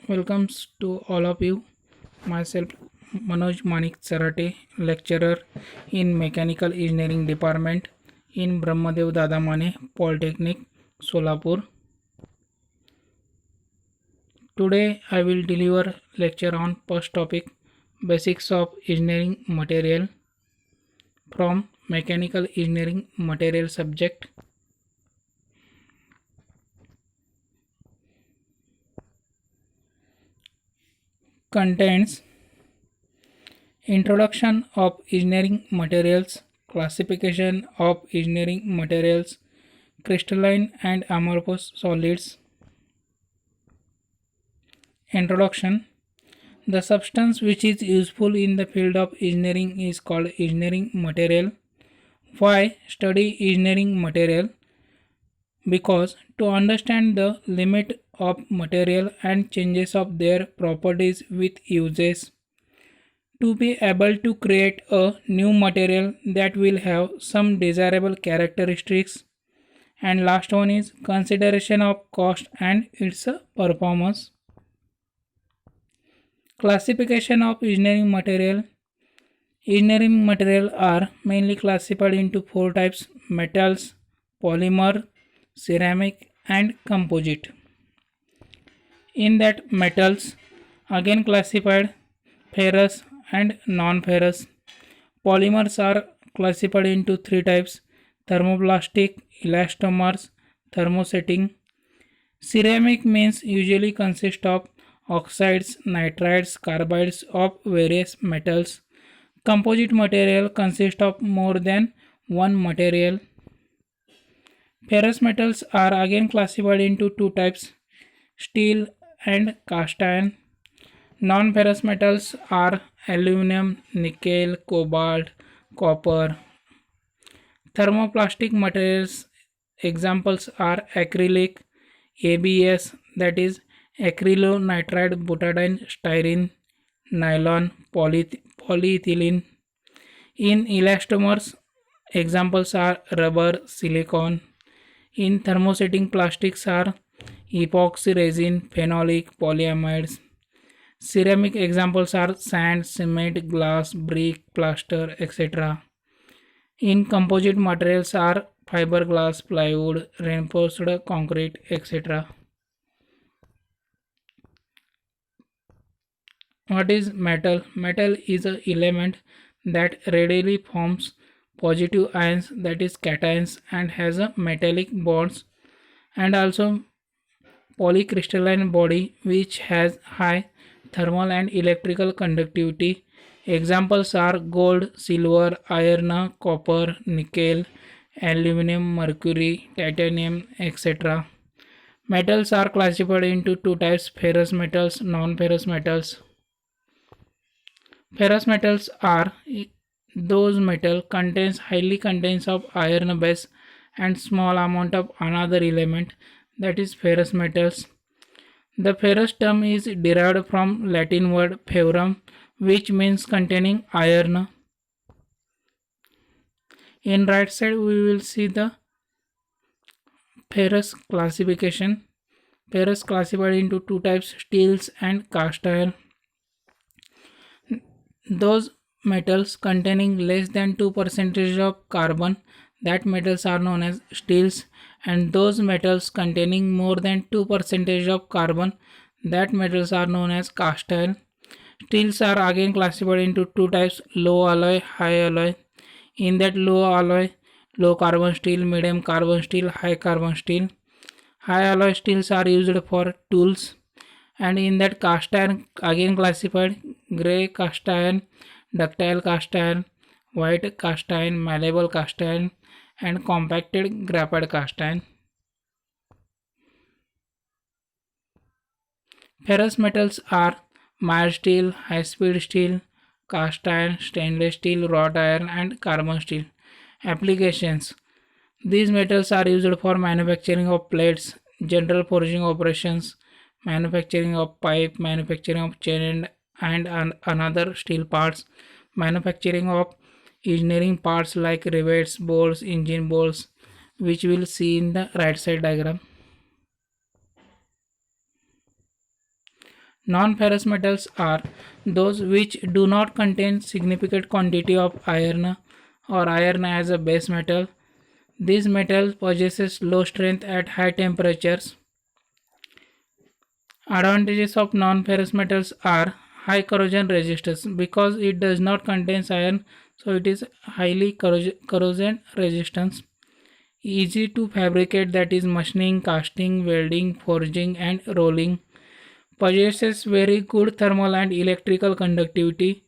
Welcomes to all of you. Myself Manoj Manik Sarate, lecturer in Mechanical Engineering Department in Brahmadev Dadamane Polytechnic, Solapur. Today I will deliver lecture on first topic Basics of Engineering Material from Mechanical Engineering Material subject. Contains Introduction of Engineering Materials, Classification of Engineering Materials, Crystalline and Amorphous Solids. Introduction. The substance which is useful in the field of engineering is called engineering material. Why study engineering material? Because to understand the limit of material and changes of their properties with uses, to be able to create a new material that will have some desirable characteristics, and last one is consideration of cost and its performance. Classification of engineering material. Engineering material are mainly classified into four types: metals, polymer, ceramic and composite. In that metals again classified ferrous and non-ferrous. Polymers are classified into three types: thermoplastic, elastomers, thermosetting. Ceramic means usually consist of oxides, nitrides, carbides of various metals. Composite material consists of more than one material. Ferrous metals are again classified into two types: steel and cast iron. Non-ferrous metals are aluminum, nickel, cobalt, copper. Thermoplastic materials examples are acrylic, ABS, that is acrylonitride butadiene styrene, nylon, polyethylene. In elastomers, examples are rubber, silicon. In thermosetting plastics are epoxy resin, phenolic, polyamides. Ceramic examples are sand, cement, glass, brick, plaster, etc. In composite materials are fiberglass, plywood, reinforced concrete, etc. What is metal? Metal is an element that readily forms positive ions, that is cations, and has a metallic bonds, and also polycrystalline body which has high thermal and electrical conductivity. Examples are gold, silver, iron, copper, nickel, aluminum, mercury, titanium, etc. Metals are classified into two types: ferrous metals, non-ferrous metals. Ferrous metals are those metal contains highly contains of iron base and small amount of another element, that is ferrous metals. The ferrous term is derived from Latin word ferrum, which means containing iron. In right side we will see the ferrous classification. Ferrous classified into two types: steels and cast iron. Those metals containing less than 2% of carbon, that metals are known as steels, and those metals containing more than 2% of carbon, that metals are known as cast iron. Steels are again classified into two types: low alloy, high alloy. In that low alloy, low carbon steel, medium carbon steel, high carbon steel. High alloy steels are used for tools. And in that cast iron again classified: gray cast iron, ductile cast iron, white cast iron, malleable cast iron, and compacted graphite cast iron. Ferrous metals are mild steel, high speed steel, cast iron, stainless steel, wrought iron, and carbon steel. Applications: these metals are used for manufacturing of plates, general forging operations, manufacturing of pipe, manufacturing of chain and another steel parts, manufacturing of engineering parts like rivets, bolts, engine bolts, which we'll see in the right side diagram. Non-ferrous metals are those which do not contain significant quantity of iron or iron as a base metal. This metal possesses low strength at high temperatures. Advantages of non-ferrous metals are high corrosion resistance because it does not contain iron, so it is highly corrosion resistance. Easy to fabricate, that is machining, casting, welding, forging and rolling. Possesses very good thermal and electrical conductivity.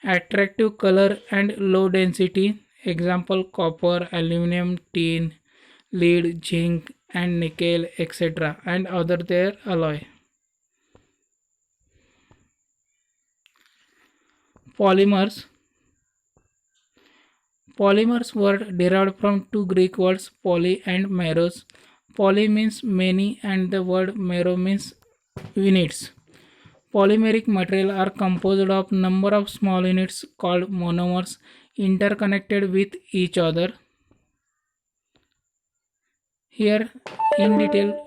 Attractive color and low density. Example copper, aluminum, tin, lead, zinc and nickel etc. and other their alloy. Polymers. Polymers word derived from two Greek words poly and meros. Poly means many and the word mero means units. Polymeric material are composed of number of small units called monomers interconnected with each other. Here in detail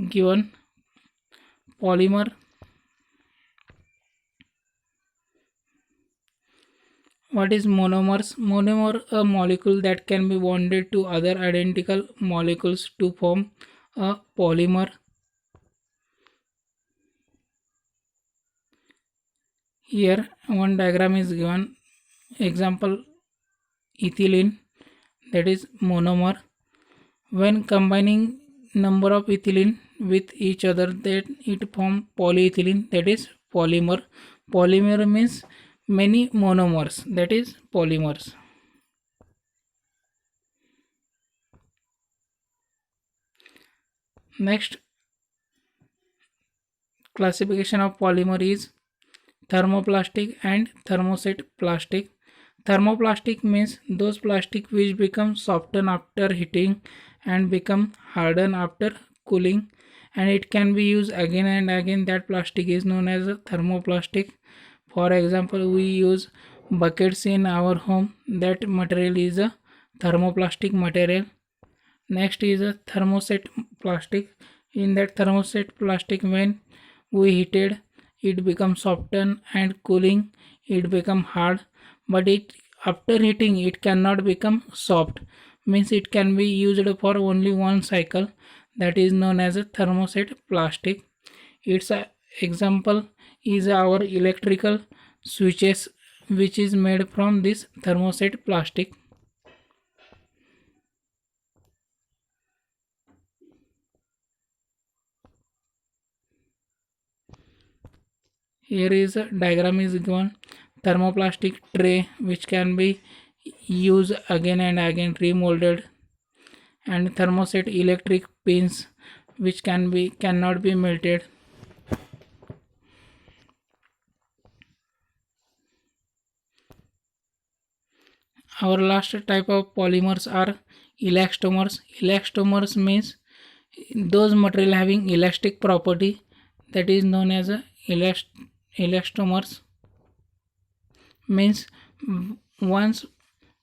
given polymer. What is monomers? Monomer a molecule that can be bonded to other identical molecules to form a polymer. Here one diagram is given. Example ethylene, that is monomer. When combining number of ethylene with each other, that it form polyethylene, that is polymer. Polymer means many monomers, that is polymers. Next classification of polymer is thermoplastic and thermoset plastic. Thermoplastic means those plastic which become soften after heating and become harden after cooling, and it can be used again and again. That plastic is known as a thermoplastic. For example, we use buckets in our home. That material is a thermoplastic material. Next is a thermoset plastic. In that thermoset plastic, when we heated, it becomes soften and cooling, it become hard. But it after heating, it cannot become soft. Means it can be used for only one cycle. That is known as a thermoset plastic. Its a example is our electrical switches, which is made from this thermoset plastic. Here is a diagram is given. Thermoplastic tray which can be used again and again, remolded, and thermoset electric pins which cannot be melted. Our last type of polymers are elastomers. Elastomers means those material having elastic property, that is known as a elastomers. Means once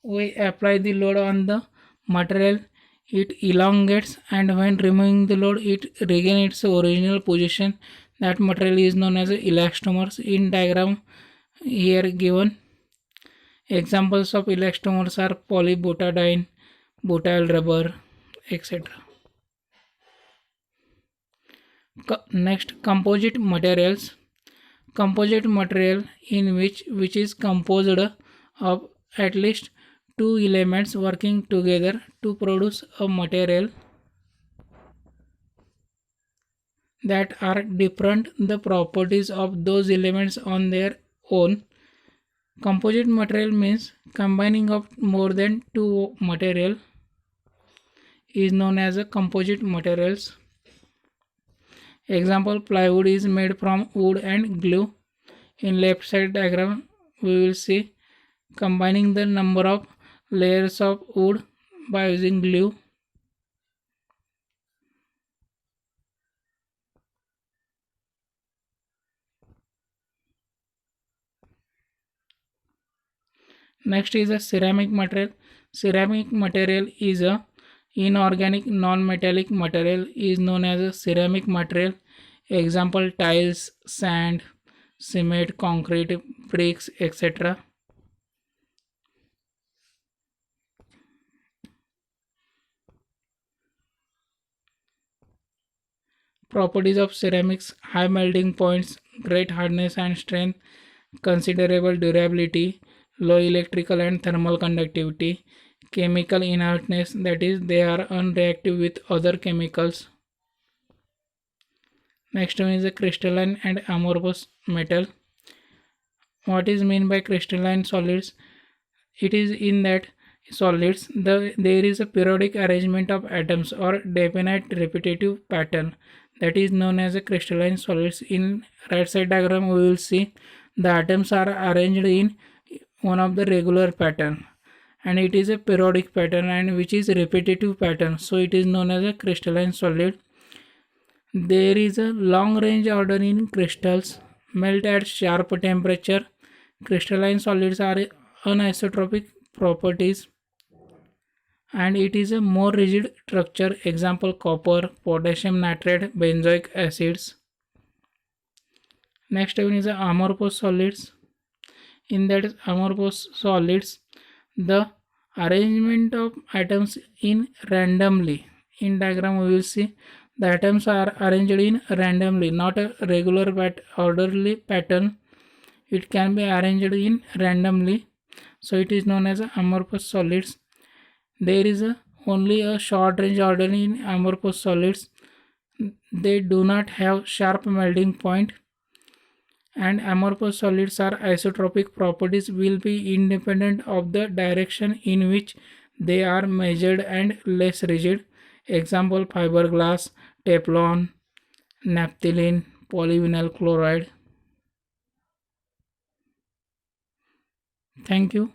we apply the load on the material, it elongates, and when removing the load, it regains its original position. That material is known as elastomers. In diagram here given, examples of elastomers are polybutadiene, butyl rubber, etc. Next, composite materials. Composite material in which is composed of at least two elements working together to produce a material that are different the properties of those elements on their own. Composite material means combining of more than two material is known as a composite materials. Example, plywood is made from wood and glue. In left side diagram we will see combining the number of layers of wood by using glue. Next is a ceramic material. Ceramic material is a inorganic non-metallic material is known as a ceramic material. Example tiles, sand, cement, concrete, bricks, etc. Properties of ceramics: high melting points, great hardness and strength, considerable durability, low electrical and thermal conductivity, chemical inertness, that is, they are unreactive with other chemicals. Next one is a crystalline and amorphous metal. What is meant by crystalline solids? It is in that solids there is a periodic arrangement of atoms or definite repetitive pattern, that is known as a crystalline solids. In right side diagram we will see the atoms are arranged in one of the regular pattern, and it is a periodic pattern and which is repetitive pattern, so it is known as a crystalline solid. There is a long range order in crystals, melt at sharp temperature. Crystalline solids are anisotropic properties, and it is a more rigid structure. Example copper, potassium nitrate, benzoic acids. Next one is amorphous solids. In that amorphous solids, the arrangement of atoms in randomly. In diagram we will see the atoms are arranged in randomly, not a regular but orderly pattern. It can be arranged in randomly, so it is known as amorphous solids. There is only a short range order in amorphous solids. They do not have sharp melting point, and amorphous solids are isotropic properties will be independent of the direction in which they are measured and less rigid. Example fiberglass, Teflon, naphthalene, polyvinyl chloride. Thank you.